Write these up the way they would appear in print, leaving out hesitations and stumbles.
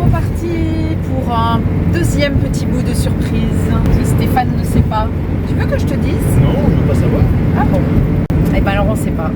sont partis pour un deuxième petit bout de surprise que Stéphane ne sait pas. Tu veux que je te dise? Non, je veux pas savoir. Ah bon? Eh ben alors on sait pas.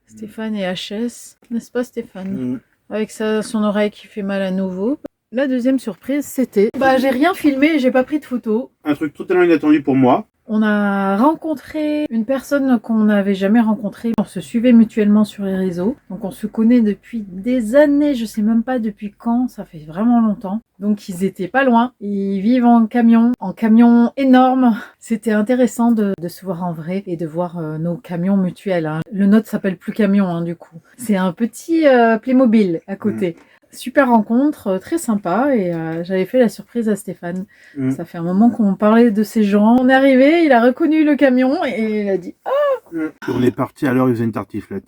Stéphane et HS, n'est-ce pas Stéphane? Avec son oreille qui fait mal à nouveau. La deuxième surprise, c'était... j'ai rien filmé et j'ai pas pris de photos. Un truc totalement inattendu pour moi. On a rencontré une personne qu'on n'avait jamais rencontrée. On se suivait mutuellement sur les réseaux. Donc on se connaît depuis des années, je sais même pas depuis quand, ça fait vraiment longtemps. Donc ils étaient pas loin. Ils vivent en camion énorme. C'était intéressant de se voir en vrai et de voir nos camions mutuels. Hein. Le nôtre s'appelle plus camion hein, du coup. C'est un petit Playmobil à côté. Super rencontre, très sympa et j'avais fait la surprise à Stéphane. Ça fait un moment qu'on parlait de ces gens. On est arrivé, il a reconnu le camion et il a dit « Ah !» On est parti à l'heure, il faisait une tartiflette.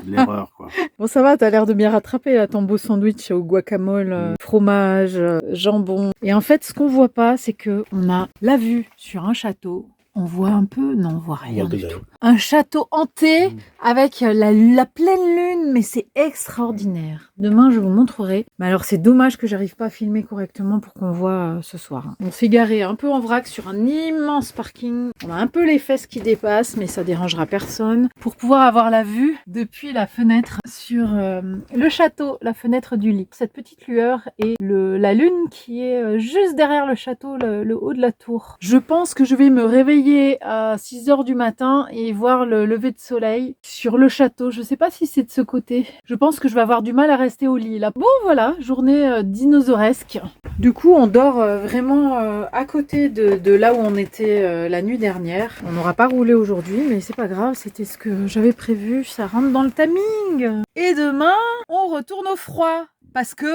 L'erreur quoi. Bon ça va, t'as l'air de bien rattraper là, ton beau sandwich au guacamole, fromage, jambon. Et en fait, ce qu'on voit pas, c'est que on a la vue sur un château. On voit un peu, non, on voit rien du tout. Un château hanté avec la pleine lune, mais c'est extraordinaire. Demain, je vous montrerai. Mais alors, c'est dommage que j'arrive pas à filmer correctement pour qu'on voit ce soir. On s'est garé un peu en vrac sur un immense parking. On a un peu les fesses qui dépassent, mais ça dérangera personne. Pour pouvoir avoir la vue depuis la fenêtre sur le château, la fenêtre du lit. Cette petite lueur et la lune qui est juste derrière le château, le haut de la tour. Je pense que je vais me réveiller à 6 h du matin et voir le lever de soleil sur le château. Je sais pas si c'est de ce côté. Je pense que je vais avoir du mal à rester au lit là. Bon voilà, journée dinosauresque. Du coup on dort vraiment à côté de là où on était la nuit dernière. On n'aura pas roulé aujourd'hui mais c'est pas grave, c'était ce que j'avais prévu. Ça rentre dans le timing. Et demain on retourne au froid. Parce que...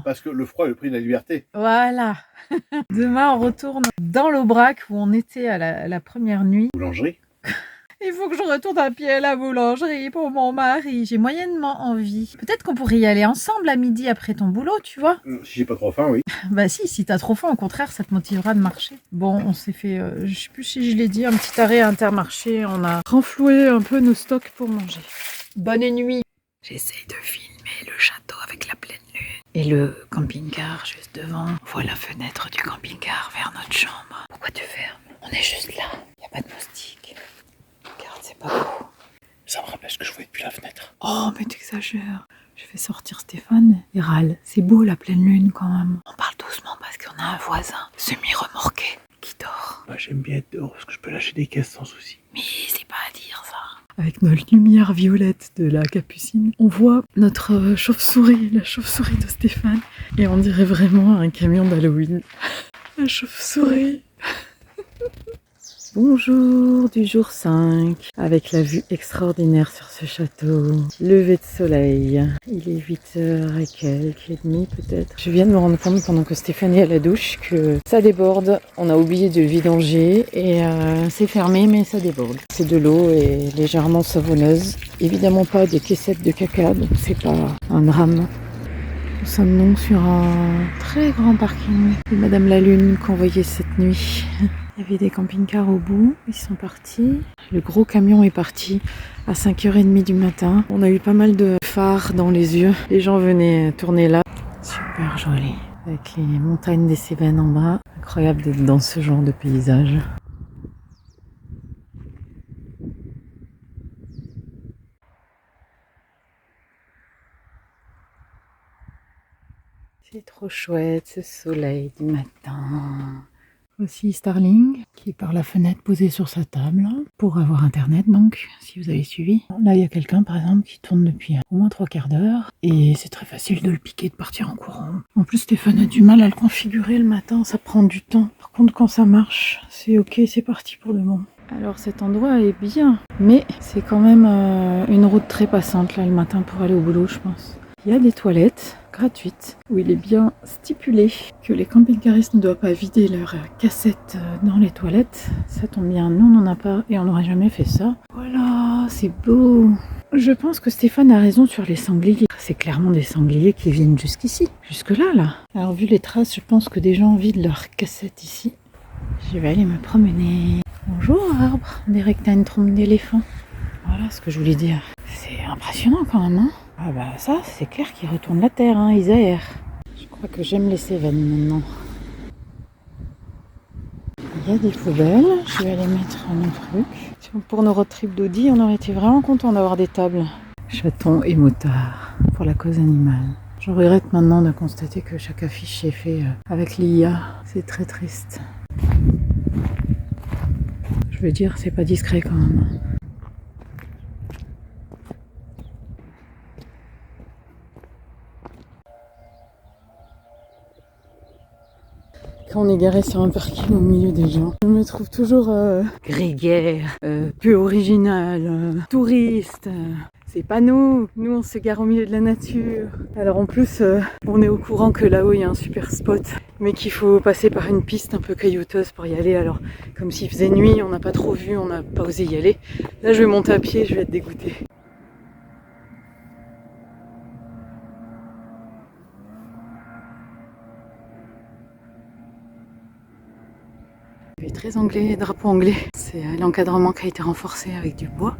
parce que le froid est le prix de la liberté. Voilà. Demain, on retourne dans l'Aubrac où on était à la première nuit. Boulangerie. Il faut que je retourne à pied à la boulangerie pour mon mari. J'ai moyennement envie. Peut-être qu'on pourrait y aller ensemble à midi après ton boulot, tu vois. Si j'ai pas trop faim, oui. Bah si t'as trop faim, au contraire, ça te motivera de marcher. Bon, on s'est fait, je sais plus si je l'ai dit, un petit arrêt à Intermarché. On a renfloué un peu nos stocks pour manger. Bonne nuit. J'essaye de filmer le château avec la pleine lune. Et le camping-car juste devant. On voit la fenêtre du camping-car vers notre chambre. Pourquoi tu fermes? On est juste là. Il n'y a pas de moustiques. Regarde, c'est pas beau. Ça me rappelle ce que je voyais depuis la fenêtre. Oh, mais t'exagères. Je fais sortir Stéphane. Il râle. C'est beau la pleine lune quand même. On parle doucement parce qu'on a un voisin semi-remorqué qui dort. Moi j'aime bien être dehors parce que je peux lâcher des caisses sans souci. Mais c'est pas à dire ça. Avec notre lumière violette de la capucine, on voit notre chauve-souris, la chauve-souris de Stéphane. Et on dirait vraiment un camion d'Halloween. La chauve-souris. Bonjour du jour 5, avec la vue extraordinaire sur ce château. Lever de soleil. Il est 8h et quelques, et demi peut-être. Je viens de me rendre compte pendant que Stéphane est à la douche que ça déborde. On a oublié de vidanger et c'est fermé mais ça déborde. C'est de l'eau et légèrement savonneuse. Évidemment pas des caissettes de caca, donc c'est pas un drame. Nous sommes donc sur un très grand parking de Madame la Lune qu'on voyait cette nuit. Il y avait des camping-cars au bout, ils sont partis. Le gros camion est parti à 5h30 du matin. On a eu pas mal de phares dans les yeux. Les gens venaient tourner là. Super joli. Avec les montagnes des Cévennes en bas. Incroyable d'être dans ce genre de paysage. C'est trop chouette ce soleil du matin. Aussi Starling qui est par la fenêtre posée sur sa table pour avoir internet donc si vous avez suivi. Là il y a quelqu'un par exemple qui tourne depuis au moins 3/4 d'heure et c'est très facile de le piquer, de partir en courant. En plus Stéphane a du mal à le configurer le matin, ça prend du temps. Par contre quand ça marche c'est ok, c'est parti pour le moment. Alors cet endroit est bien mais c'est quand même une route très passante là le matin pour aller au boulot je pense. Il y a des toilettes gratuites où il est bien stipulé que les camping-caristes ne doivent pas vider leurs cassettes dans les toilettes. Ça tombe bien, nous on n'en a pas et on n'aurait jamais fait ça. Voilà, c'est beau. Je pense que Stéphane a raison sur les sangliers. C'est clairement des sangliers qui viennent jusqu'ici, jusque-là là. Alors vu les traces, je pense que des gens vident leurs cassettes ici. Je vais aller me promener. Bonjour arbre, on dirait que t'as une trompe d'éléphant. Voilà ce que je voulais dire. C'est impressionnant quand même, hein. Ah bah ça, c'est clair qu'ils retournent la terre, hein, ils aèrent. Je Pas que j'aime les Cévennes maintenant. Il y a des poubelles, je vais aller mettre mon truc. Pour nos road trips d'Audi, on aurait été vraiment content d'avoir des tables. Chatons et motards pour la cause animale. Je regrette maintenant de constater que chaque affiche est faite avec l'IA. C'est très triste. Je veux dire, c'est pas discret quand même. Quand on est garé sur un parking au milieu des gens, je me trouve toujours grégaire, peu original, touriste. C'est pas nous on se gare au milieu de la nature. Alors en plus, on est au courant que là-haut il y a un super spot, mais qu'il faut passer par une piste un peu caillouteuse pour y aller. Alors comme s'il faisait nuit, on n'a pas trop vu, on n'a pas osé y aller. Là je vais monter à pied, je vais être dégoûtée. Très anglais, drapeau anglais. C'est l'encadrement qui a été renforcé avec du bois.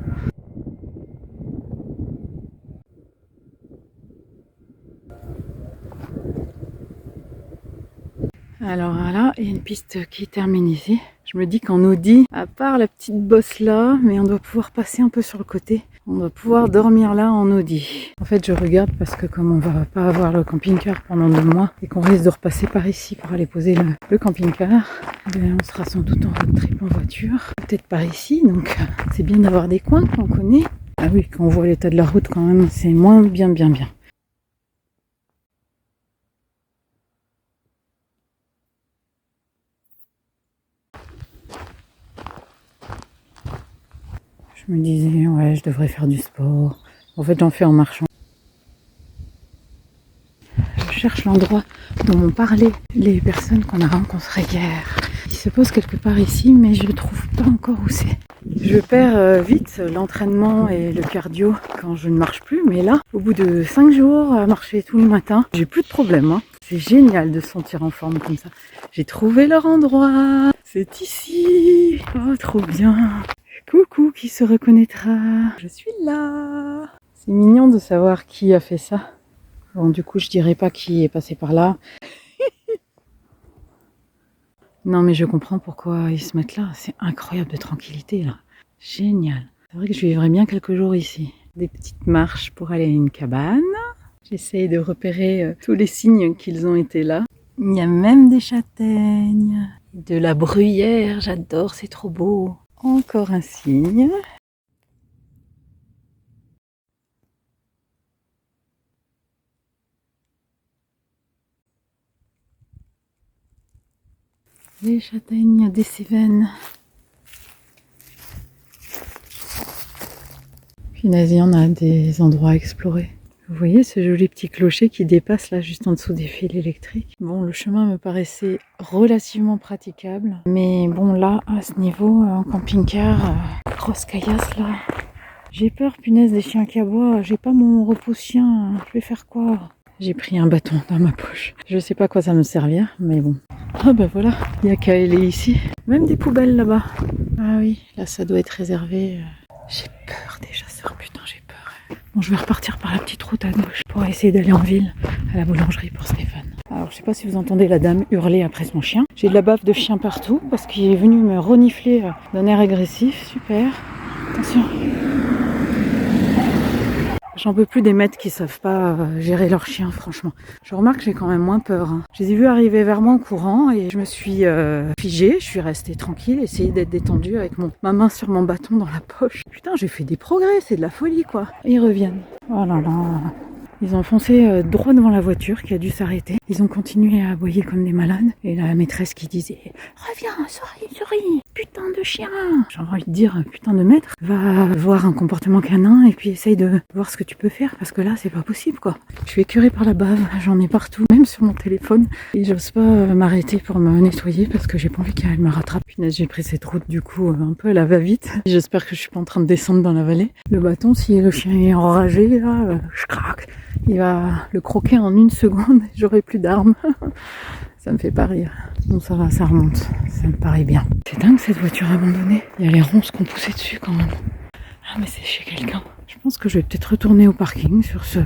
Alors là, il y a une piste qui termine ici. Je me dis qu'en Audi, à part la petite bosse là, mais on doit pouvoir passer un peu sur le côté. On doit pouvoir dormir là en Audi. En fait, je regarde parce que comme on va pas avoir le camping-car pendant 2 mois et qu'on risque de repasser par ici pour aller poser le camping-car, on sera sans doute en road trip en voiture. Peut-être par ici, donc c'est bien d'avoir des coins qu'on connaît. Ah oui, quand on voit l'état de la route quand même, c'est moins bien. Je me disais, ouais, je devrais faire du sport. En fait, j'en fais en marchant. Je cherche l'endroit dont m'ont parlé les personnes qu'on a rencontrées hier. Il se pose quelque part ici, mais je ne trouve pas encore où c'est. Je perds vite l'entraînement et le cardio quand je ne marche plus, mais là, au bout de 5 jours à marcher tout le matin, j'ai plus de problème. C'est génial de se sentir en forme comme ça. J'ai trouvé leur endroit. C'est ici. Oh, trop bien. Coucou, qui se reconnaîtra? Je suis là. C'est mignon de savoir qui a fait ça. Bon, du coup, je dirais pas qui est passé par là. Non, mais je comprends pourquoi ils se mettent là. C'est incroyable de tranquillité, là. Génial. C'est vrai que je vivrais bien quelques jours ici. Des petites marches pour aller à une cabane. J'essaye de repérer tous les signes qu'ils ont été là. Il y a même des châtaignes. De la bruyère, j'adore, c'est trop beau. Encore un signe. Les châtaignes des Cévennes. Punaise, on a des endroits à explorer. Vous voyez ce joli petit clocher qui dépasse là juste en dessous des fils électriques. Bon, le chemin me paraissait relativement praticable. Mais bon, là, à ce niveau, en camping-car, grosse caillasse là. J'ai peur, punaise, des chiens qui aboient. J'ai pas mon repousse-chien. Je vais faire quoi? J'ai pris un bâton dans ma poche. Je sais pas à quoi ça me servir, mais bon. Ah bah voilà, il y a qu'à aller ici. Même des poubelles là-bas. Ah oui, là ça doit être réservé. J'ai peur des chasseurs, putain j'ai peur. Bon, je vais repartir par la petite route à gauche pour essayer d'aller en ville, à la boulangerie pour Stéphane. Alors je sais pas si vous entendez la dame hurler après son chien. J'ai de la baffe de chien partout parce qu'il est venu me renifler d'un air agressif. Super. Attention. J'en peux plus des maîtres qui savent pas gérer leur chien, franchement. Je remarque que j'ai quand même moins peur. Je les ai vus arriver vers moi en courant et je me suis figée. Je suis restée tranquille, essayée d'être détendue avec ma main sur mon bâton dans la poche. Putain, j'ai fait des progrès, c'est de la folie quoi. Et ils reviennent. Oh là là. Ils ont foncé droit devant la voiture qui a dû s'arrêter. Ils ont continué à aboyer comme des malades. Et la maîtresse qui disait « Reviens, souris, putain de chien !» J'ai envie de dire « Putain de maître, va voir un comportement canin et puis essaye de voir ce que tu peux faire parce que là, c'est pas possible quoi. » Je suis écœurée par la bave, j'en ai partout, même sur mon téléphone. Et j'ose pas m'arrêter pour me nettoyer parce que j'ai pas envie qu'elle me rattrape. Punaise, j'ai pris cette route du coup un peu à la va-vite. J'espère que je suis pas en train de descendre dans la vallée. Le bâton, si le chien est enragé, là, je craque. Il va le croquer en 1 seconde, j'aurai plus d'armes. Ça me fait pas rire. Bon, ça va, ça remonte. Ça me paraît bien. C'est dingue cette voiture abandonnée. Il y a les ronces qu'on poussait dessus quand même. Ah, mais c'est chez quelqu'un. Je pense que je vais peut-être retourner au parking sur ce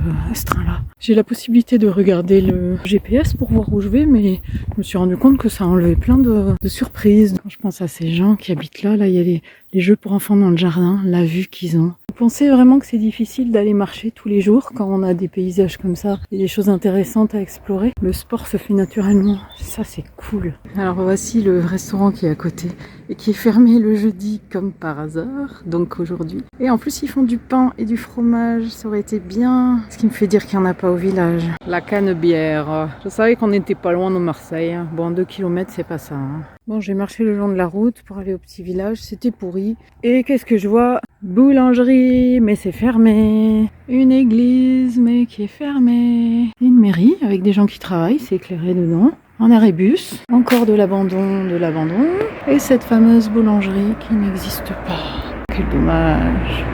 train-là. J'ai la possibilité de regarder le GPS pour voir où je vais, mais je me suis rendu compte que ça a enlevé plein de surprises. Quand je pense à ces gens qui habitent là, il y a les jeux pour enfants dans le jardin, la vue qu'ils ont. Vous pensez vraiment que c'est difficile d'aller marcher tous les jours quand on a des paysages comme ça et des choses intéressantes à explorer? Le sport se fait naturellement. Ça, c'est cool. Alors voici le restaurant qui est à côté et qui est fermé le jeudi comme par hasard, donc aujourd'hui. Et en plus, ils font du pain et du fromage. Ça aurait été bien. Ce qui me fait dire qu'il n'y en a pas au village. La Canebière. Je savais qu'on n'était pas loin de Marseille. Bon, 2 km, c'est pas ça. Bon, j'ai marché le long de la route pour aller au petit village. C'était pourri. Et qu'est-ce que je vois? Boulangerie, mais c'est fermé. Une église, mais qui est fermée. Une mairie avec des gens qui travaillent, c'est éclairé dedans. Un arrêt-bus, encore de l'abandon, et cette fameuse boulangerie qui n'existe pas. Quel dommage.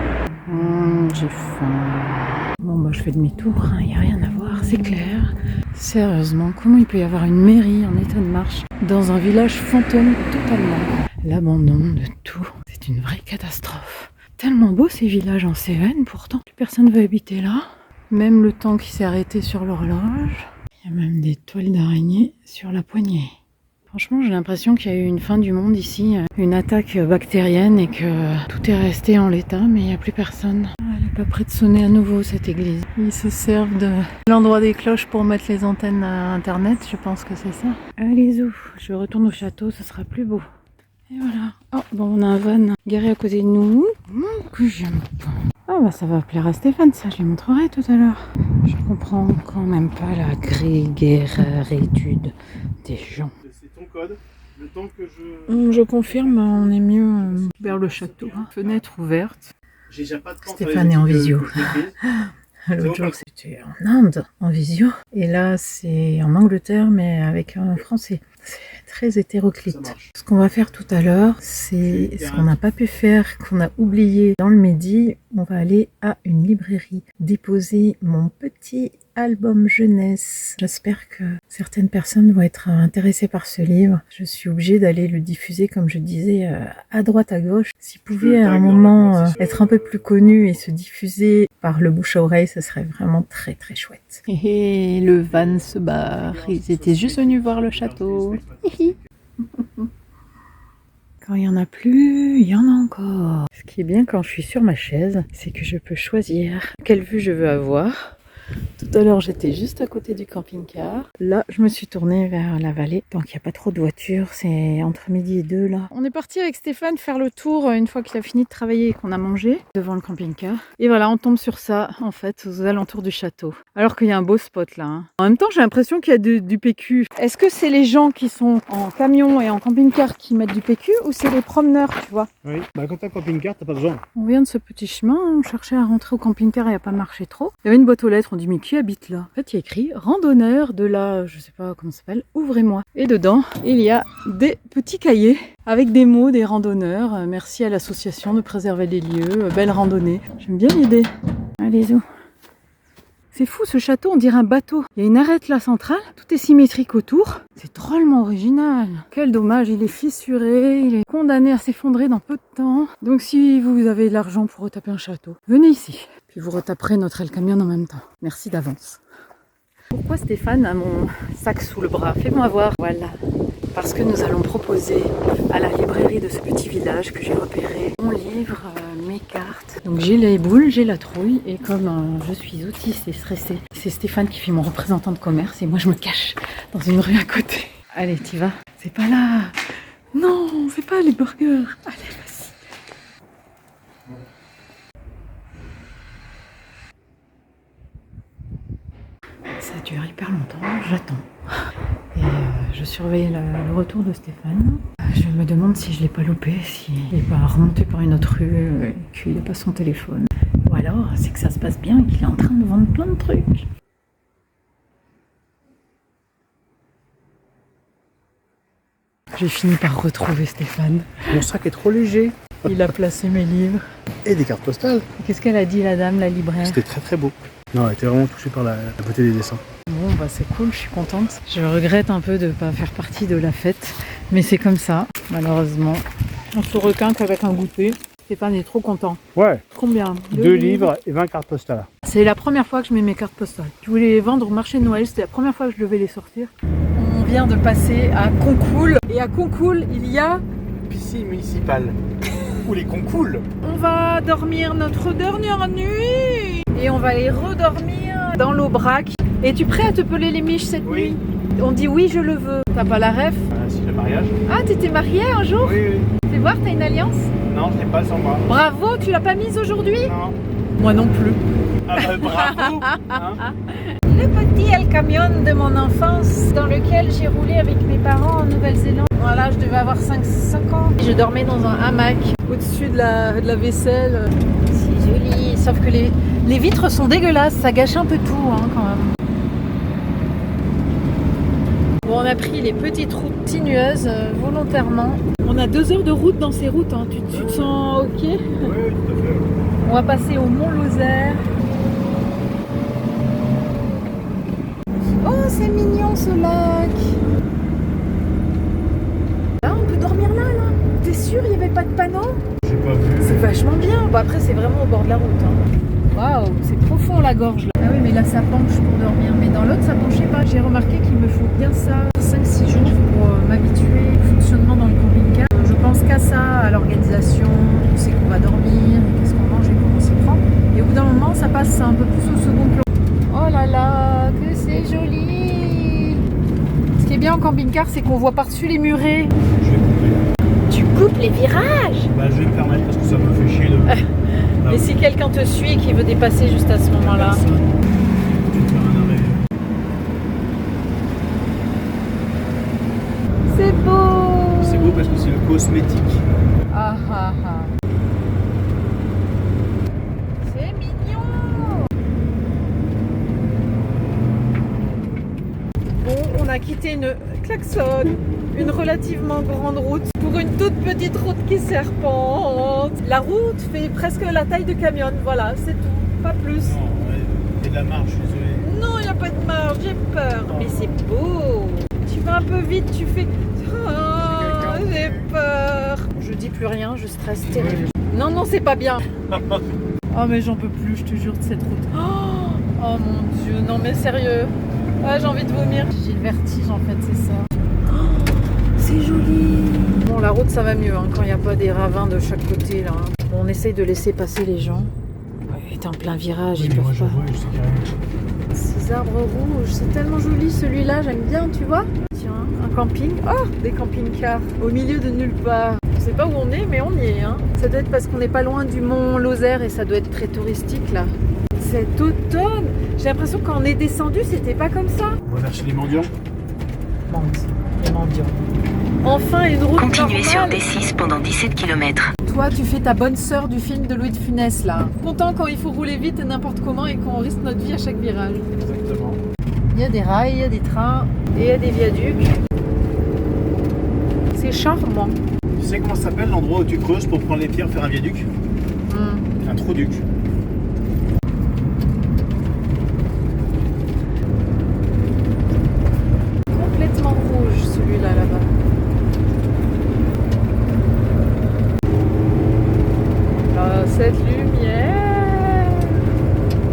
J'ai faim. Bon, bah je fais demi-tour, il n'y a rien à voir, c'est clair. Sérieusement, comment il peut y avoir une mairie en état de marche dans un village fantôme totalement? L'abandon de tout, c'est une vraie catastrophe. Tellement beau ces villages en Cévennes, pourtant plus personne ne veut habiter là. Même le temps qui s'est arrêté sur l'horloge. Il y a même des toiles d'araignée sur la poignée. Franchement, j'ai l'impression qu'il y a eu une fin du monde ici, une attaque bactérienne et que tout est resté en l'état, mais il n'y a plus personne. Elle n'est pas près de sonner à nouveau cette église. Ils se servent de l'endroit des cloches pour mettre les antennes à internet, je pense que c'est ça. Allez, zou, je retourne au château, ce sera plus beau. Et voilà. Oh, bon, on a un van garé à côté de nous. Que j'aime pas. Ah bah ça va plaire à Stéphane, ça je lui montrerai tout à l'heure. Je comprends quand même pas la grégaritude des gens. C'est ton code. Le temps que je... Je confirme, on est mieux vers le château. Fenêtre ouverte. J'ai déjà pas de temps. Stéphane est en visio. L'autre jour c'était en Inde, en visio. Et là c'est en Angleterre, mais avec un français. C'est très hétéroclite. Ce qu'on va faire tout à l'heure, c'est ce qu'on n'a pas pu faire, qu'on a oublié dans le midi. On va aller à une librairie déposer mon petit album jeunesse. J'espère que certaines personnes vont être intéressées par ce livre. Je suis obligée d'aller le diffuser, comme je disais, à droite, à gauche. S'il pouvait à un moment être un peu plus connu et se diffuser par le bouche à oreille, ce serait vraiment très très chouette. Et le van se barre. Ils étaient juste venus voir le château. Quand il n'y en a plus, il y en a encore. Ce qui est bien quand je suis sur ma chaise, c'est que je peux choisir quelle vue je veux avoir. Tout à l'heure, j'étais juste à côté du camping-car. Là, je me suis tournée vers la vallée. Donc, il n'y a pas trop de voitures. C'est entre midi et 2, là. On est parti avec Stéphane faire le tour une fois qu'il a fini de travailler et qu'on a mangé devant le camping-car. Et voilà, on tombe sur ça, en fait, aux alentours du château. Alors qu'il y a un beau spot, là. Hein. En même temps, j'ai l'impression qu'il y a du PQ. Est-ce que c'est les gens qui sont en camion et en camping-car qui mettent du PQ ou c'est les promeneurs, tu vois? Oui, bah quand t'as un camping-car, t'as pas besoin. On vient de ce petit chemin, on cherchait à rentrer au camping-car et il n'a pas marché trop. Il y avait une boîte aux lettres, on dit mais qui habite là? En fait il y a écrit randonneur de la, je sais pas comment ça s'appelle, ouvrez-moi. Et dedans il y a des petits cahiers avec des mots des randonneurs. Merci à l'association de préserver les lieux, belle randonnée. J'aime bien l'idée. Allez zou. C'est fou ce château, on dirait un bateau. Il y a une arête là centrale, tout est symétrique autour. C'est drôlement original. Quel dommage, il est fissuré, il est condamné à s'effondrer dans peu de temps. Donc si vous avez de l'argent pour retaper un château, venez ici. Puis vous retaperez notre El Camion en même temps. Merci d'avance. Pourquoi Stéphane a mon sac sous le bras? Fais-moi voir. Voilà. Parce que nous allons proposer à la librairie de ce petit village que j'ai repéré, on livre mes cartes. Donc j'ai les boules, j'ai la trouille et comme je suis autiste et stressée, c'est Stéphane qui fait mon représentant de commerce et moi je me cache dans une rue à côté. Allez, t'y vas. C'est pas là. Non, c'est pas les burgers. Allez, vas-y. Ça dure hyper longtemps, j'attends. Et je surveille le retour de Stéphane. Je me demande si je l'ai pas loupé, s'il n'est pas remonté par une autre rue, et qu'il n'a pas son téléphone. Ou alors, c'est que ça se passe bien et qu'il est en train de vendre plein de trucs. J'ai fini par retrouver Stéphane. Mon sac est trop léger. Il a placé mes livres. Et des cartes postales. Qu'est-ce qu'elle a dit la dame, la libraire? C'était très très beau. Non, elle était vraiment touchée par la beauté des dessins. Bon bah c'est cool, je suis contente. Je regrette un peu de ne pas faire partie de la fête, mais c'est comme ça, malheureusement. On se requinque avec un goûter. Stéphane est trop content. Ouais, Combien? 2 livres et 20 cartes postales. C'est la première fois que je mets mes cartes postales. Je voulais les vendre au marché de Noël, c'était la première fois que je devais les sortir. On vient de passer à Concoul. Et à Concoul, il y a... Piscine municipale. Ou les concoules. On va dormir notre dernière nuit. Et on va aller redormir dans l'Aubrac. Es-tu prêt à te peler les miches cette nuit? On dit oui, je le veux. T'as pas la ref? Si, le mariage. Ah, t'étais marié un jour? Oui, oui. Fais voir, t'as une alliance? Non, je n'ai pas sans moi. Bravo, tu l'as pas mise aujourd'hui? Non. Moi non plus. Ah bah bravo hein. Le petit El Camion de mon enfance dans lequel j'ai roulé avec mes parents en Nouvelle-Zélande. Voilà, je devais avoir 5 ans. Je dormais dans un hamac au-dessus de la vaisselle. C'est joli, sauf que les vitres sont dégueulasses, ça gâche un peu tout hein, quand même. Bon, on a pris les petites routes sinueuses volontairement. On a 2 heures de route dans ces routes, hein. Tu te sens ok? Oui, tout à fait. On va passer au Mont Lozère. Oh, c'est mignon ce lac. Là, on peut dormir là. T'es sûr, il n'y avait pas de panneau? J'ai pas vu. C'est vachement bien. Bon, après, c'est vraiment au bord de la route. Hein. Waouh, c'est profond la gorge là. Ah oui, mais là, ça penche pour dormir. Mais dans l'autre, ça penchait pas. J'ai remarqué qu'il me faut bien ça, 5-6 jours pour m'habituer au fonctionnement dans le camping-car. Je pense qu'à ça, à l'organisation, on sait qu'on va dormir, qu'est-ce qu'on mange et comment on s'y prend. Et au bout d'un moment, ça passe un peu plus au second plan. Oh là là, que c'est joli! Ce qui est bien en camping-car, c'est qu'on voit par-dessus les murets. Je vais couper. Tu coupes les virages! Bah je vais me permettre parce que ça me fait chier de... Et si quelqu'un te suit et qui veut dépasser juste à ce moment-là? Personne. Tu te fais un arrêt. C'est beau! C'est beau parce que c'est le cosmétique. Ah ah ah! C'est mignon! Bon, on a quitté une relativement grande route pour une toute petite route qui serpente. La route fait presque la taille de camion, voilà, c'est tout, pas plus. Non, ouais, il y a de la marche, je suis désolé. Non, il n'y a pas de marge, j'ai peur. Mais c'est beau. Tu vas un peu vite, tu fais... Oh, j'ai peur. Je dis plus rien, je stresse terrible. Non, non, c'est pas bien. Oh, mais j'en peux plus, je te jure, de cette route. Oh mon Dieu, non mais sérieux. Ah, j'ai envie de vomir. J'ai le vertige en fait, c'est ça. Oh, c'est joli. Bon, la route ça va mieux hein, quand il n'y a pas des ravins de chaque côté là. On essaye de laisser passer les gens. Ouais, t'es en plein virage, Oui, ils mais peuvent moi je pas. vois, je sais qu'il y a rien. Ces arbres rouges, c'est tellement joli celui-là, j'aime bien, tu vois. Tiens, un camping. Oh, des camping-cars au milieu de nulle part. On sait pas où on est, mais on y est. Hein. Ça doit être parce qu'on n'est pas loin du mont Lozère et ça doit être très touristique là. Cet automne, j'ai l'impression que quand on est descendu, c'était pas comme ça. On va vers chez les mendiants. Les mendiants. Enfin une route Continuez sur normale. D6 pendant 17 km. Toi, tu fais ta bonne sœur du film de Louis de Funès là. Content quand il faut rouler vite et n'importe comment et qu'on risque notre vie à chaque virage. Exactement. Il y a des rails, il y a des trains et il y a des viaducs. C'est charmant. Tu sais comment ça s'appelle l'endroit où tu creuses pour prendre les pierres, faire un viaduc? Un trou-duc. Complètement rouge celui-là là-bas. Ah, cette lumière.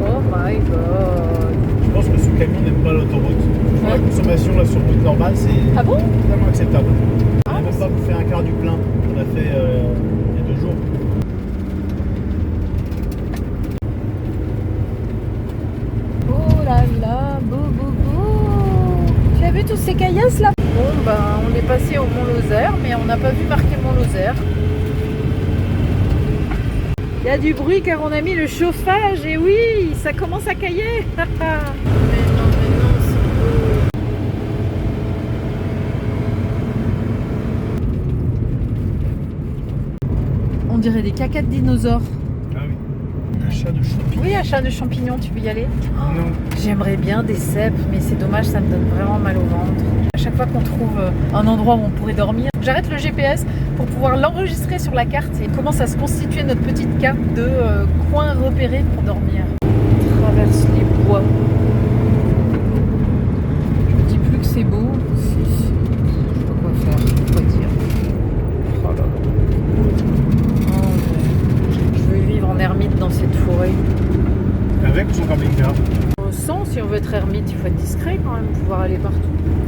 Oh my god. Je pense que ce camion n'aime pas l'autoroute. Pour la consommation là, sur route normale, c'est Ah bon? totalement acceptable. On Ah, n'a même pas fait un quart du plein. On a fait il y a 2 jours. Oh là là, beau beau beau. Tu as vu tous ces caillasses là? Bon ben on est passé au Mont Lozère, mais on n'a pas vu marquer Mont Lozère. Il y a du bruit car on a mis le chauffage et oui, ça commence à cailler. Mais non, c'est beau. On dirait des cacas de dinosaures. Ah oui. Achat de champignons. Oui, achat de champignons, tu veux y aller? Non. J'aimerais bien des cèpes, mais c'est dommage, ça me donne vraiment mal au ventre. À chaque fois qu'on trouve un endroit où on pourrait dormir, j'arrête le GPS pour pouvoir l'enregistrer sur la carte et commence à se constituer notre petite carte de coins repérés pour dormir. On traverse les bois. Je me dis plus que c'est beau. Je sais pas quoi faire, quoi dire. Oh là là. Oh, ouais. dans cette forêt. Avec ou sans camping-car? Sans, si on veut être ermite, il faut être discret quand même, pouvoir aller partout.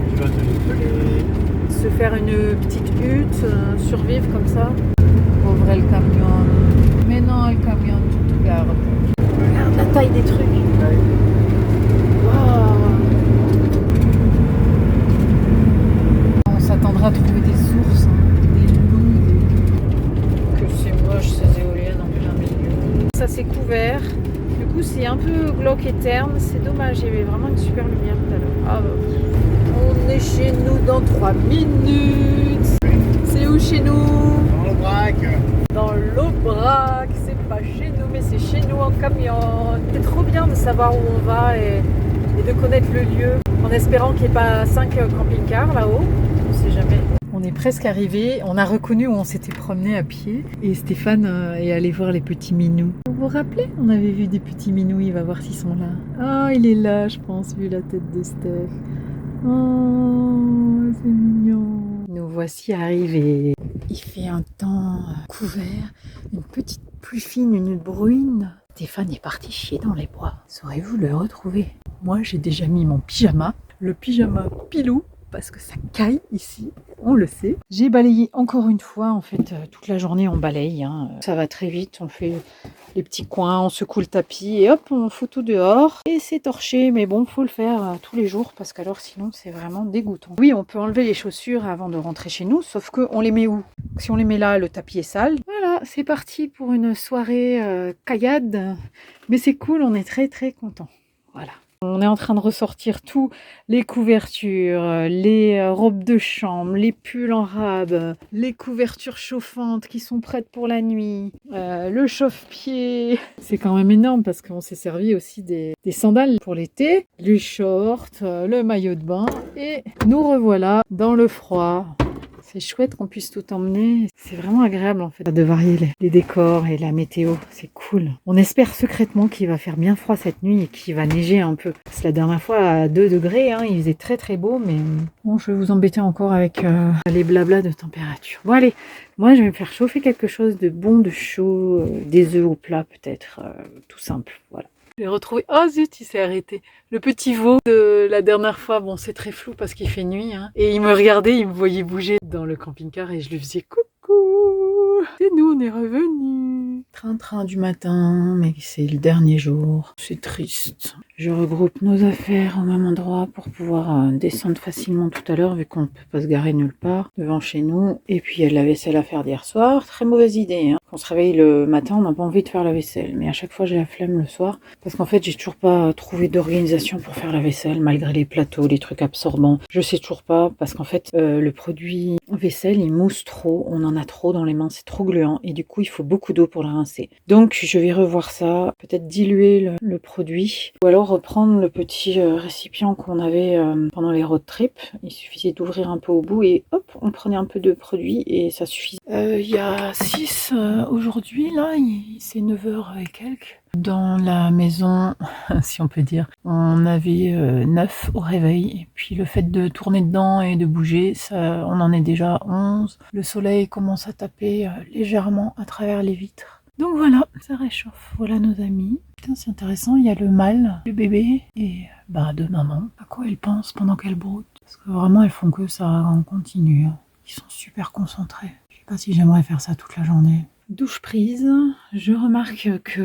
Tu vas te décoller. Se faire une petite hutte, survivre comme ça. Pauvre le camion. Mais non, le camion, tu te gardes. Regarde la taille des trucs. Wow. On s'attendra à trouver des sources, des loups, que c'est moche ces éoliennes en plein milieu. Ça c'est couvert. Du coup c'est un peu glauque et terne. C'est dommage, il y avait vraiment une super lumière tout à l'heure. Ah, on est chez nous dans 3 minutes. C'est où chez nous? Dans le braque. Dans l'Aubrac, c'est pas chez nous, mais c'est chez nous en camion. C'est trop bien de savoir où on va et de connaître le lieu, en espérant qu'il n'y ait pas 5 camping-cars là-haut. On sait jamais. On est presque arrivé, on a reconnu où on s'était promené à pied et Stéphane est allé voir les petits minous. Vous vous rappelez? On avait vu des petits minous, il va voir s'ils sont là. Ah, il est là, je pense, vu la tête de Steph. Oh, c'est mignon. Nous voici arrivés. Il fait un temps couvert, une petite pluie fine, une bruine. Stéphane est parti chier dans les bois. Saurez-vous le retrouver? Moi, j'ai déjà mis mon pyjama, le pyjama pilou, parce que ça caille ici, on le sait. J'ai balayé encore une fois, en fait, toute la journée on balaye. Ça va très vite, on fait les petits coins, on secoue le tapis et hop, on fout tout dehors. Et c'est torché, mais bon, faut le faire tous les jours parce qu'alors sinon c'est vraiment dégoûtant. Oui, on peut enlever les chaussures avant de rentrer chez nous, sauf qu'on les met où? Si on les met là, le tapis est sale. Voilà, c'est parti pour une soirée caillade. Mais c'est cool, on est très très contents. Voilà. On est en train de ressortir tous les couvertures, les robes de chambre, les pulls en rab, les couvertures chauffantes qui sont prêtes pour la nuit, le chauffe-pied. C'est quand même énorme parce qu'on s'est servi aussi des sandales pour l'été, les shorts, le maillot de bain et nous revoilà dans le froid. C'est chouette qu'on puisse tout emmener. C'est vraiment agréable en fait de varier les décors et la météo. C'est cool. On espère secrètement qu'il va faire bien froid cette nuit et qu'il va neiger un peu. Parce que la dernière fois à 2 degrés, il faisait très très beau. Mais bon, je vais vous embêter encore avec les blablas de température. Bon allez, moi je vais me faire chauffer quelque chose de bon, de chaud. Des œufs au plat peut-être. Tout simple, voilà. J'ai retrouvé, oh zut, il s'est arrêté. Le petit veau de la dernière fois, bon c'est très flou parce qu'il fait nuit. Et il me regardait, il me voyait bouger dans le camping-car et je lui faisais coucou. Et nous on est revenus. Train du matin, mais c'est le dernier jour. C'est triste. Je regroupe nos affaires au même endroit pour pouvoir descendre facilement tout à l'heure vu qu'on ne peut pas se garer nulle part devant chez nous. Et puis il y a de la vaisselle à faire d'hier soir. Très mauvaise idée. Quand on se réveille le matin, on n'a pas envie de faire la vaisselle. Mais à chaque fois j'ai la flemme le soir parce qu'en fait j'ai toujours pas trouvé d'organisation pour faire la vaisselle malgré les plateaux, les trucs absorbants. Je sais toujours pas parce qu'en fait le produit vaisselle il mousse trop. On en a trop dans les mains, c'est trop gluant et du coup il faut beaucoup d'eau pour la rincer. Donc je vais revoir ça, peut-être diluer le produit ou alors reprendre le petit récipient qu'on avait pendant les road trips. Il suffisait d'ouvrir un peu au bout et hop, on prenait un peu de produit et ça suffisait. Il y a 6 aujourd'hui, là, c'est 9h et quelques. Dans la maison, si on peut dire, on avait 9 au réveil. Et puis le fait de tourner dedans et de bouger, ça, on en est déjà 11. Le soleil commence à taper légèrement à travers les vitres. Donc voilà, ça réchauffe. Voilà nos amis. Putain, c'est intéressant, il y a le mâle, le bébé et de maman. À quoi elles pensent pendant qu'elles broutent? Parce que vraiment, elles font que ça en continu. Ils sont super concentrés. Je sais pas si j'aimerais faire ça toute la journée. Douche prise, je remarque que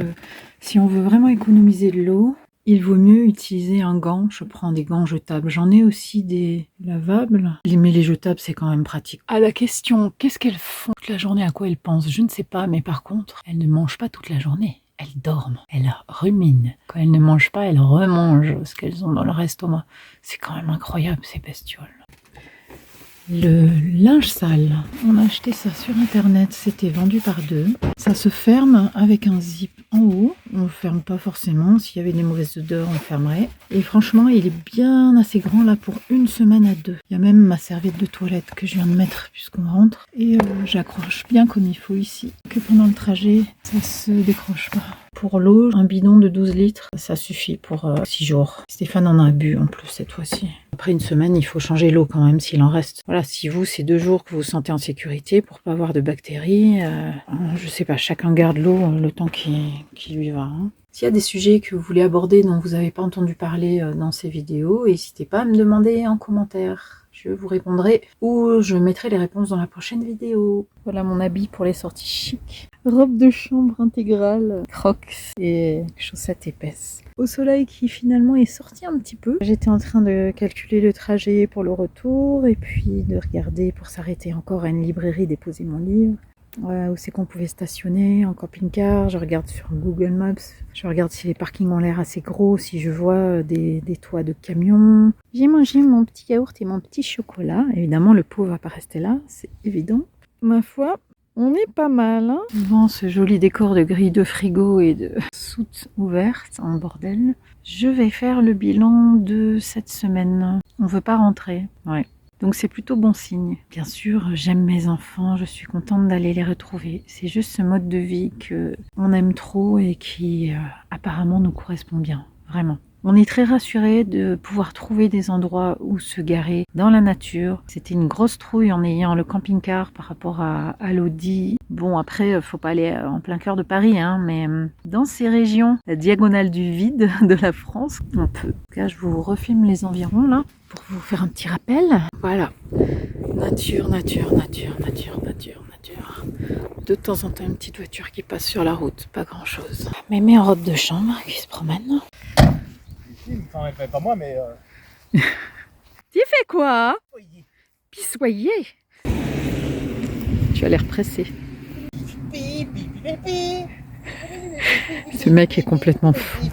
si on veut vraiment économiser de l'eau, il vaut mieux utiliser un gant. Je prends des gants jetables. J'en ai aussi des lavables. Mais les jetables, c'est quand même pratique. À la question, qu'est-ce qu'elles font toute la journée? À quoi elles pensent? Je ne sais pas, mais par contre, elles ne mangent pas toute la journée. Elles dorment, elles ruminent. Quand elles ne mangent pas, elles remangent ce qu'elles ont dans leur estomac. C'est quand même incroyable, ces bestioles. Le linge sale, on a acheté ça sur internet, c'était vendu par 2. Ça se ferme avec un zip en haut, on ne ferme pas forcément, s'il y avait des mauvaises odeurs on fermerait. Et franchement il est bien assez grand là pour une semaine à 2. Il y a même ma serviette de toilette que je viens de mettre puisqu'on rentre. Et j'accroche bien comme il faut ici, que pendant le trajet ça se décroche pas. Pour l'eau, un bidon de 12 litres, ça suffit pour 6 jours. Stéphane en a bu en plus cette fois-ci. Après une semaine, il faut changer l'eau quand même s'il en reste. Voilà, si vous, c'est 2 jours que vous vous sentez en sécurité pour pas avoir de bactéries, je sais pas, chacun garde l'eau le temps qui lui va. Hein. S'il y a des sujets que vous voulez aborder dont vous n'avez pas entendu parler dans ces vidéos, n'hésitez pas à me demander en commentaire. Je vous répondrai ou je mettrai les réponses dans la prochaine vidéo. Voilà mon habit pour les sorties chic. Robe de chambre intégrale, crocs et chaussettes épaisses. Au soleil qui finalement est sorti un petit peu. J'étais en train de calculer le trajet pour le retour et puis de regarder pour s'arrêter encore à une librairie, déposer mon livre. Où c'est qu'on pouvait stationner en camping-car. Je regarde sur Google Maps, je regarde si les parkings ont l'air assez gros, si je vois des toits de camions. J'ai mangé mon petit yaourt et mon petit chocolat. Évidemment, le pot va pas rester là, c'est évident. Ma foi, on est pas mal. Hein, devant ce joli décor de grille de frigo et de soute ouverte en bordel, je vais faire le bilan de cette semaine. On veut pas rentrer, ouais. Donc c'est plutôt bon signe. Bien sûr, j'aime mes enfants, je suis contente d'aller les retrouver. C'est juste ce mode de vie qu'on aime trop et qui apparemment nous correspond bien, vraiment. On est très rassurés de pouvoir trouver des endroits où se garer dans la nature. C'était une grosse trouille en ayant le camping-car par rapport à l'Audi. Bon, après, faut pas aller en plein cœur de Paris, hein, mais dans ces régions, la diagonale du vide de la France, on peut. Là, je vous refilme les environs, là, pour vous faire un petit rappel. Voilà. Nature, nature, nature, nature, nature, nature. De temps en temps, une petite voiture qui passe sur la route, pas grand-chose. Mémé en robe de chambre qui se promène. Enfin, pas moi, mais... Tu fais quoi? Pissoyer. Tu as l'air pressé. Ce mec est complètement fou.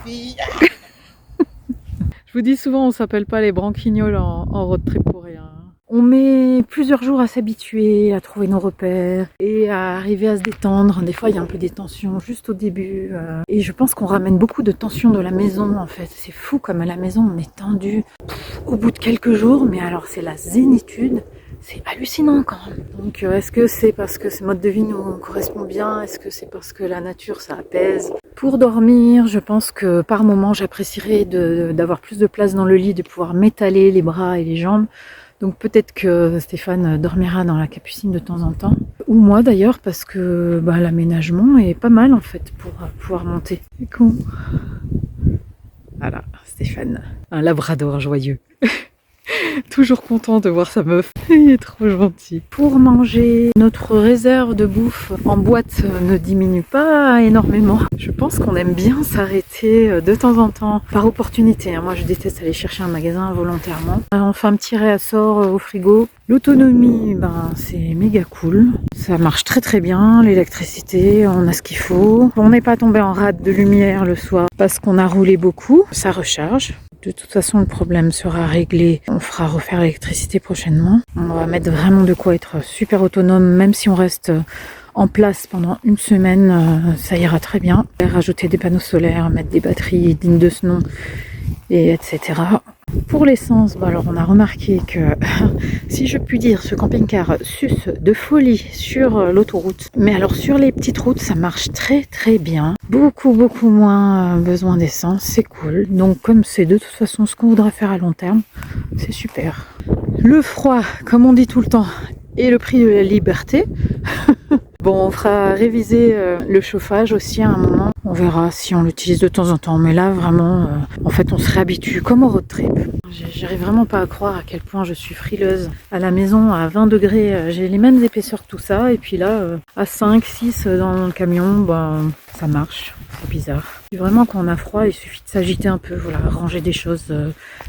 Je vous dis souvent, on s'appelle pas les branquignoles en road trip pour rien. On met plusieurs jours à s'habituer, à trouver nos repères et à arriver à se détendre. Des fois, il y a un peu des tensions juste au début. Et je pense qu'on ramène beaucoup de tensions de la maison, en fait. C'est fou comme à la maison, on est tendu au bout de quelques jours. Mais alors, c'est la zénitude. C'est hallucinant quand même. Donc, est-ce que c'est parce que ce mode de vie nous correspond bien? Est-ce que c'est parce que la nature, ça apaise? Pour dormir, je pense que par moment, j'apprécierais d'avoir plus de place dans le lit, de pouvoir m'étaler les bras et les jambes. Donc peut-être que Stéphane dormira dans la capucine de temps en temps. Ou moi d'ailleurs, parce que l'aménagement est pas mal en fait pour pouvoir monter. C'est con. Voilà, Stéphane, un labrador joyeux. Toujours content de voir sa meuf. Il est trop gentil. Pour manger, notre réserve de bouffe en boîte ne diminue pas énormément. Je pense qu'on aime bien s'arrêter de temps en temps par opportunité. Moi, je déteste aller chercher un magasin volontairement. On fait un petit réassort au frigo. L'autonomie, c'est méga cool. Ça marche très très bien, l'électricité, on a ce qu'il faut. On n'est pas tombé en rade de lumière le soir parce qu'on a roulé beaucoup. Ça recharge. De toute façon, le problème sera réglé. On fera refaire l'électricité prochainement. On va mettre vraiment de quoi être super autonome, même si on reste en place pendant une semaine, ça ira très bien. Rajouter des panneaux solaires, mettre des batteries dignes de ce nom, et etc. Pour l'essence, alors on a remarqué que, si je puis dire, ce camping-car suce de folie sur l'autoroute. Mais alors sur les petites routes, ça marche très très bien. Beaucoup moins besoin d'essence, c'est cool. Donc comme c'est de toute façon ce qu'on voudra faire à long terme, c'est super. Le froid, comme on dit tout le temps, est le prix de la liberté. Bon, on fera réviser le chauffage aussi à un moment. On verra si on l'utilise de temps en temps. Mais là, vraiment, en fait, on se réhabitue comme au road trip. J'arrive vraiment pas à croire à quel point je suis frileuse. À la maison, à 20 degrés, j'ai les mêmes épaisseurs que tout ça. Et puis là, à 5, 6 dans le camion, ça marche. C'est bizarre. Et vraiment, quand on a froid, il suffit de s'agiter un peu, voilà, ranger des choses,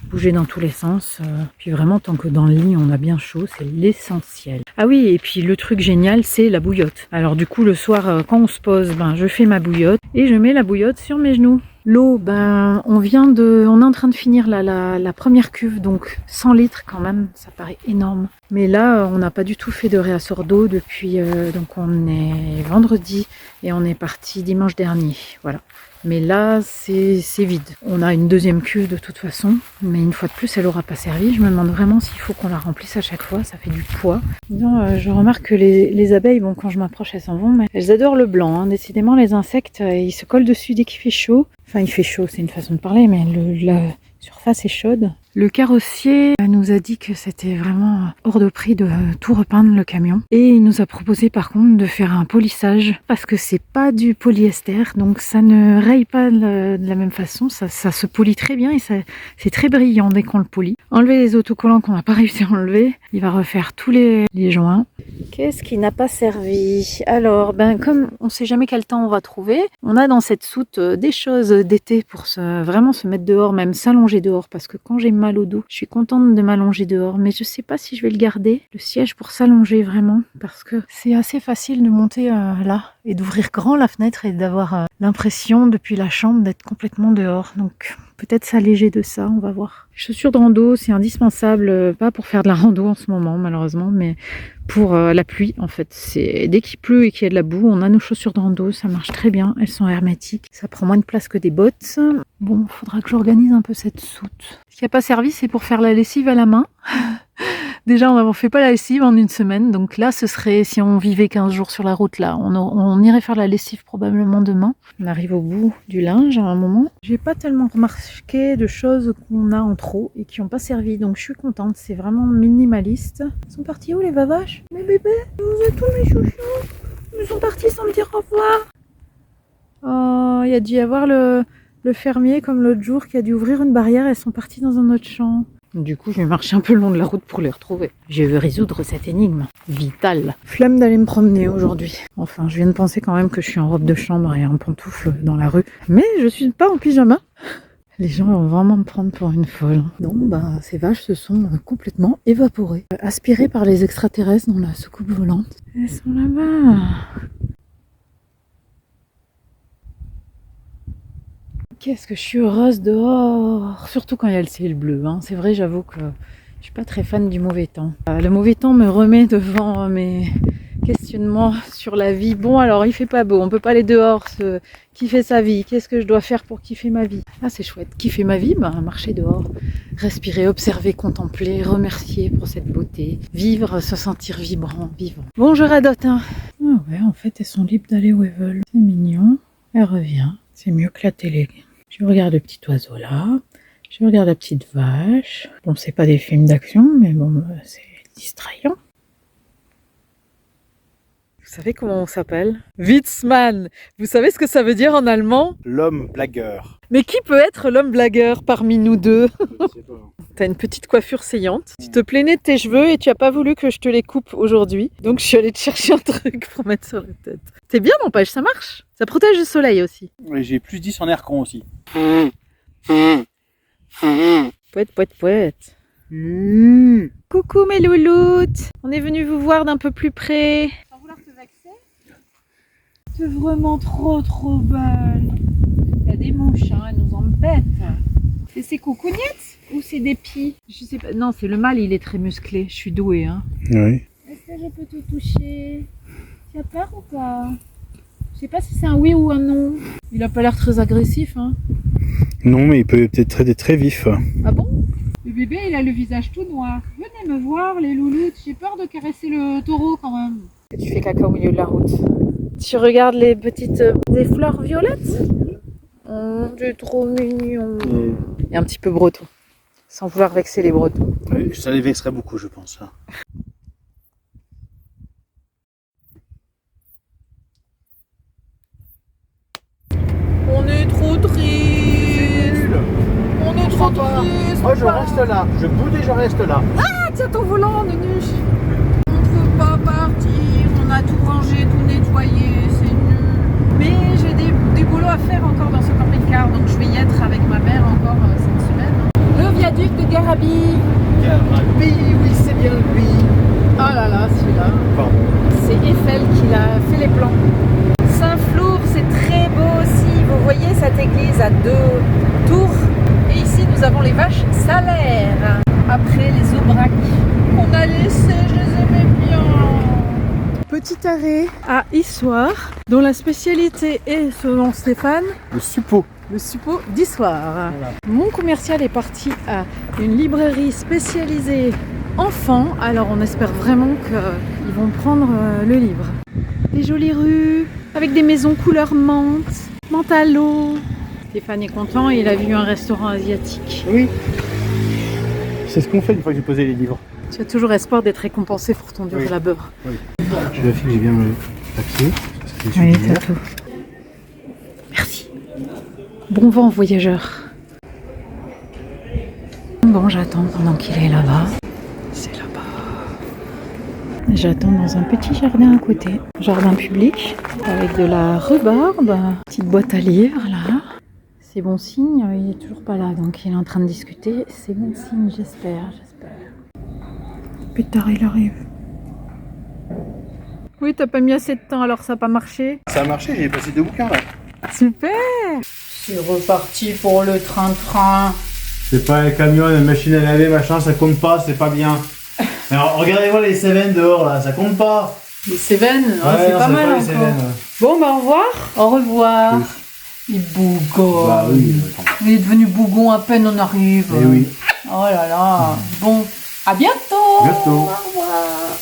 bouger dans tous les sens. Puis vraiment, tant que dans le lit, on a bien chaud, c'est l'essentiel. Ah oui, et puis le truc génial, c'est la bouillotte. Alors du coup, le soir, quand on se pose, je fais ma bouillotte et je mets la bouillotte sur mes genoux. L'eau, on est en train de finir la première cuve, donc 100 litres quand même, ça paraît énorme. Mais là, on n'a pas du tout fait de réassort d'eau depuis, donc on est vendredi et on est parti dimanche dernier, voilà. Mais là, c'est vide. On a une deuxième queue de toute façon, mais une fois de plus, elle n'aura pas servi. Je me demande vraiment s'il faut qu'on la remplisse à chaque fois, ça fait du poids. Sinon, je remarque que les abeilles, bon, quand je m'approche, elles s'en vont, mais elles adorent le blanc. Hein. Décidément, les insectes, ils se collent dessus dès qu'il fait chaud. Enfin, il fait chaud, c'est une façon de parler, mais la surface est chaude. Le carrossier nous a dit que c'était vraiment hors de prix de tout repeindre le camion. Et il nous a proposé par contre de faire un polissage parce que c'est pas du polyester, donc ça ne raye pas de la même façon, ça se polit très bien et c'est très brillant dès qu'on le polit. Enlever les autocollants qu'on n'a pas réussi à enlever, il va refaire tous les joints. Qu'est-ce qui n'a pas servi? Alors, comme on sait jamais quel temps on va trouver, on a dans cette soute des choses d'été pour vraiment se mettre dehors, même s'allonger dehors, parce que quand j'ai mal au dos, je suis contente de m'allonger dehors, mais je sais pas si je vais le garder, le siège pour s'allonger vraiment, parce que c'est assez facile de monter là et d'ouvrir grand la fenêtre et d'avoir l'impression depuis la chambre d'être complètement dehors. Donc peut-être s'alléger de ça, on va voir. Chaussures de rando, c'est indispensable, pas pour faire de la rando en ce moment malheureusement, mais pour la pluie en fait. C'est dès qu'il pleut et qu'il y a de la boue, on a nos chaussures de rando, ça marche très bien, elles sont hermétiques, ça prend moins de place que des bottes. Bon, faudra que j'organise un peu cette soute. Ce qui n'a pas servi, c'est pour faire la lessive à la main. Déjà, on fait pas la lessive en une semaine, donc là, ce serait, si on vivait 15 jours sur la route, là, on irait faire la lessive probablement demain. On arrive au bout du linge à un moment. J'ai pas tellement remarqué de choses qu'on a en trop et qui n'ont pas servi, donc je suis contente, c'est vraiment minimaliste. Ils sont partis où les vavaches? Mes bébés, vous êtes tous mes chouchous? Ils sont partis sans me dire au revoir. Oh, il y a dû y avoir le fermier comme l'autre jour qui a dû ouvrir une barrière et elles sont partis dans un autre champ. Du coup, je vais marcher un peu le long de la route pour les retrouver. Je veux résoudre cette énigme vitale. Flemme d'aller me promener aujourd'hui. Enfin, je viens de penser quand même que je suis en robe de chambre et en pantoufle dans la rue. Mais je suis pas en pyjama. Les gens vont vraiment me prendre pour une folle. Non, ces vaches se sont complètement évaporées. Aspirées par les extraterrestres dans la soucoupe volante. Elles sont là-bas. Qu'est-ce que je suis heureuse dehors, surtout quand il y a le ciel bleu. Hein. C'est vrai, j'avoue que je suis pas très fan du mauvais temps. Le mauvais temps me remet devant mes questionnements sur la vie. Bon, alors il fait pas beau, on peut pas aller dehors, kiffer sa vie. Qu'est-ce que je dois faire pour kiffer ma vie? Ah, c'est chouette. Kiffer ma vie, marcher dehors, respirer, observer, contempler, remercier pour cette beauté, vivre, se sentir vibrant, vivant. Bon, je radote. Hein. Ah ouais, en fait, elles sont libres d'aller où elles veulent. C'est mignon. Elle revient. C'est mieux que la télé. Je regarde le petit oiseau là. Je regarde la petite vache. Bon, c'est pas des films d'action, mais bon, c'est distrayant. Vous savez comment on s'appelle? Witzmann. Vous savez ce que ça veut dire en allemand? L'homme blagueur. Mais qui peut être l'homme blagueur parmi nous deux? Je sais pas. T'as une petite coiffure saillante. Tu te plaignais de tes cheveux et tu as pas voulu que je te les coupe aujourd'hui. Donc je suis allée te chercher un truc pour mettre sur la tête. C'est bien, n'empêche, ça marche. Ça protège du soleil aussi. Ouais, j'ai plus 10 en air con aussi. Pouette, pouette, pouette. Coucou mes louloutes. On est venu vous voir d'un peu plus près. Sans vouloir te vexer. C'est vraiment trop belle. Il y a des mouches, hein, elles nous embêtent. C'est ces coucougnettes ou c'est des pies? Je sais pas. Non, c'est le mâle, il est très musclé. Je suis douée, hein. Oui. Est-ce que je peux te toucher? Tu as peur ou pas? Je sais pas si c'est un oui ou un non. Il a pas l'air très agressif, hein. Non, mais il peut être très vif. Ah bon? Le bébé, il a le visage tout noir. Venez me voir, les louloutes. J'ai peur de caresser le taureau quand même. Tu fais caca au milieu de la route. Tu regardes les petites des fleurs violettes? Oh, c'est trop mignon. Et un petit peu breton. Sans vouloir vexer les bretons. Oui, ça les vexerait beaucoup, je pense. Hein. On est trop triste. On est trop triste. Moi, je reste là. Je boude et je reste là. Ah, tiens ton volant, Nunuche. On ne peut pas partir. On a tout rangé, tout nettoyé. C'est nul. Mais j'ai des boulots à faire encore dans ce camping-car. Donc je vais y être avec ma mère encore cette semaine. Le viaduc de Garabi. Garabi, oui, c'est bien lui. Oh là là, celui-là. Pardon. C'est Eiffel qui a fait les plans. Saint-Flour, c'est très beau aussi. Vous voyez cette église à 2 tours. Et ici, nous avons les vaches salaires. Après les aubracs qu'on a laissées, je les aimais bien. petit arrêt à Issoire, dont la spécialité est, selon Stéphane, Le suppôt. le suppôt d'Issoire. Mon commercial est parti à une librairie spécialisée enfants, alors on espère vraiment qu'ils vont prendre le livre. Des jolies rues, avec des maisons couleur menthe à l'eau. Stéphane est content, il a vu un restaurant asiatique. Oui. C'est ce qu'on fait une fois que j'ai posé les livres. Tu as toujours espoir d'être récompensé pour ton dur Oui. labeur. Je vérifie que j'ai bien le papier. Parce que Oui, t'as tout. Merci. Bon vent, voyageur. Bon, j'attends pendant qu'il est là-bas. C'est là-bas. J'attends dans un petit jardin à côté. Jardin public, avec de la rhubarbe. Petite boîte à livres, là. C'est bon signe, il est toujours pas là, donc il est en train de discuter. C'est bon signe, j'espère. Plus tard, il arrive. Oui, t'as pas mis assez de temps, alors ça n'a pas marché. Ça a marché, j'ai passé 2 bouquins là. Super! C'est reparti pour le train-train. C'est pas un camion, une machine à laver, machin, ça compte pas, c'est pas bien. Alors regardez-moi les Cévennes dehors là, ça compte pas. Les Cévennes, Ouais, c'est non, pas c'est mal les encore. Cévennes, ouais. Bon, bah au revoir. Au revoir. Il bougonne. Bah oui, attends. Il est devenu bougon à peine on arrive. Eh oui. Oh là là. Bon, à bientôt. Bientôt. Au revoir.